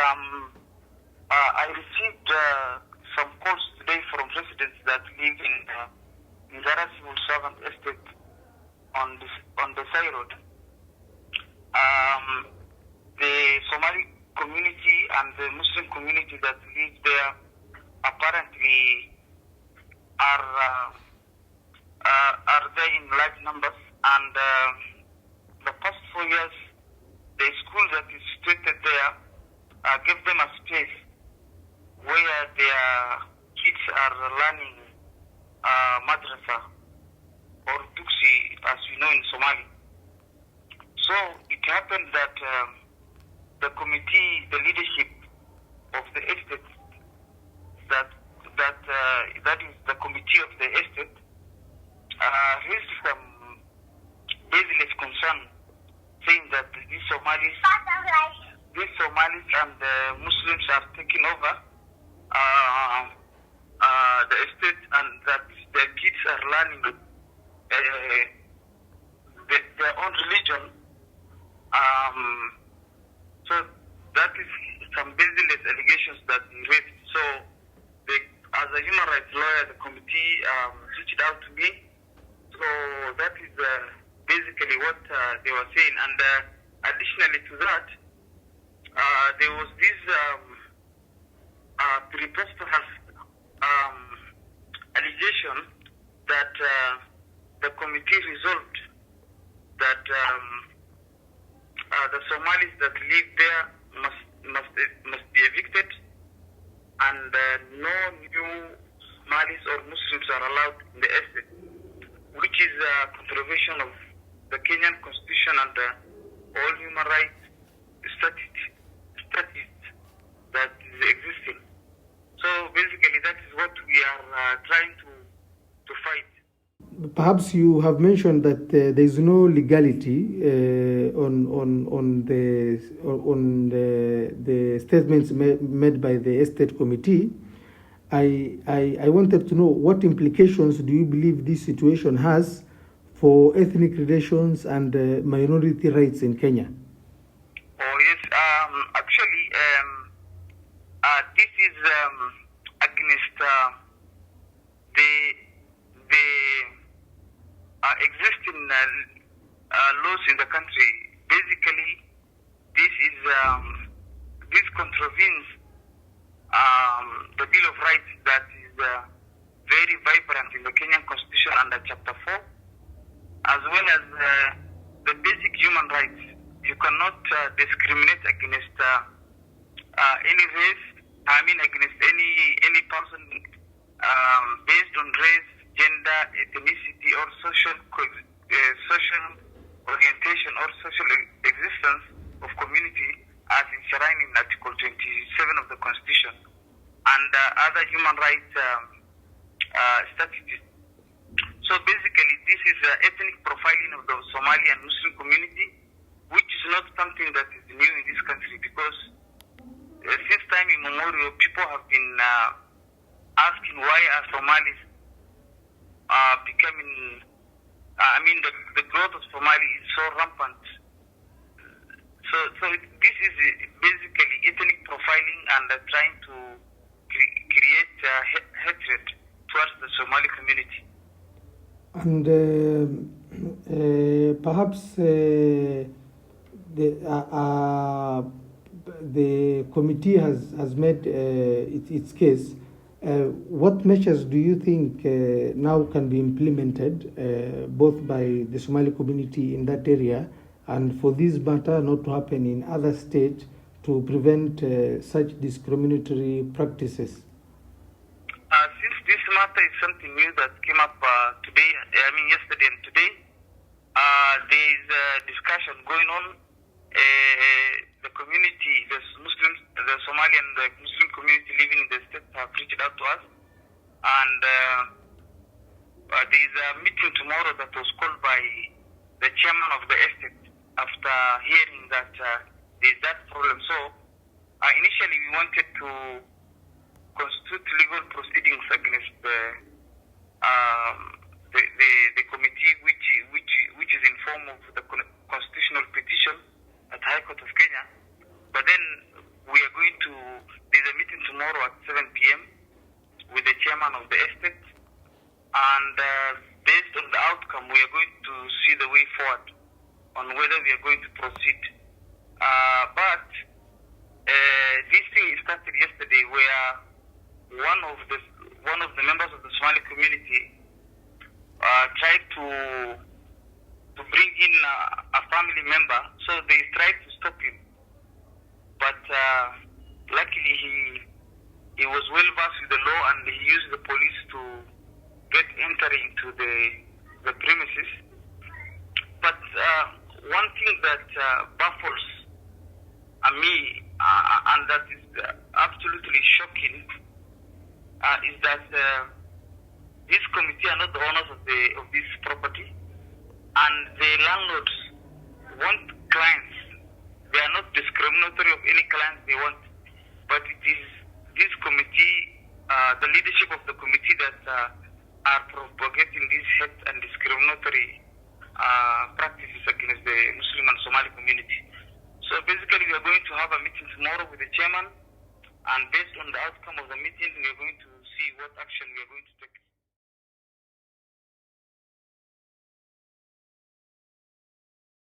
I received some calls today from residents that live in Ngara Civil Servant Estate on the Sai Road. The Somali community and the Muslim community that live there apparently are there in large numbers, and the past 4 years, the school that is situated there gave them a space where their kids are learning Madrassa or Duksi, as we know in Somali. So it happened that the committee, the leadership of the estate, that is the committee of the estate, raised some baseless concern, saying that these Somalis and the Muslims are taking over the estate, and that their kids are learning their own religion. So that is some baseless allegations that they raised. So as a human rights lawyer, the committee reached out to me. So that is basically what they were saying. And additionally to that, there was this preposterous allegation that the committee resolved that the Somalis that live there must be evicted, and no new Somalis or Muslims are allowed in the estate, which is a contravention of the Kenyan constitution and all human rights statutes that is existing. So basically, that is what we are trying to fight. Perhaps you have mentioned that there is no legality on the statements made by the estate committee. I wanted to know, what implications do you believe this situation has for ethnic relations and minority rights in Kenya? Oh yes, actually, this is against the existing laws in the country. Basically, this contravenes the Bill of Rights that is very vibrant in the Kenyan Constitution under Chapter 4, as well as the basic human rights. You cannot discriminate against any race, against any person based on race, gender, ethnicity, or social orientation or social existence of community, as enshrined in Article 27 of the Constitution and other human rights statutes. So basically, this is ethnic profiling of the Somali and Muslim community, which is not something that is new in this country, because since time immemorial, people have been asking why are Somalis becoming, the growth of Somali is so rampant. So this is basically ethnic profiling and trying to create hatred towards the Somali community. And perhaps the committee has made its case. What measures do you think now can be implemented, both by the Somali community in that area, and for this matter not to happen in other states, to prevent such discriminatory practices? Since this matter is something new that came up yesterday and today, there is a discussion going on. The community, the Muslims, the Somali and the Muslim community living in the state have reached out to us, and there is a meeting tomorrow that was called by the chairman of the estate after hearing that there is that problem. So initially we wanted to constitute legal proceedings against the committee, which is in form of the constitutional petition at High Court of Kenya. But then we are going meeting tomorrow at 7 p.m. with the chairman of the estate, and based on the outcome, we are going to see the way forward on whether we are going to proceed. But this thing started yesterday, where one of the members of the Somali community tried to bring in a family member, so they tried to stop him. But luckily, he was well versed with the law, and he used the police to get entry into the premises. But one thing that baffles me, and that is absolutely shocking, is that this committee are not the owners of this property, and the landlords want clients. They are not discriminatory of any clients they want, but it is this committee, the leadership of the committee, that are propagating these hate and discriminatory practices against the Muslim and Somali community. So basically, we are going to have a meeting tomorrow with the chairman, and based on the outcome of the meeting, we are going to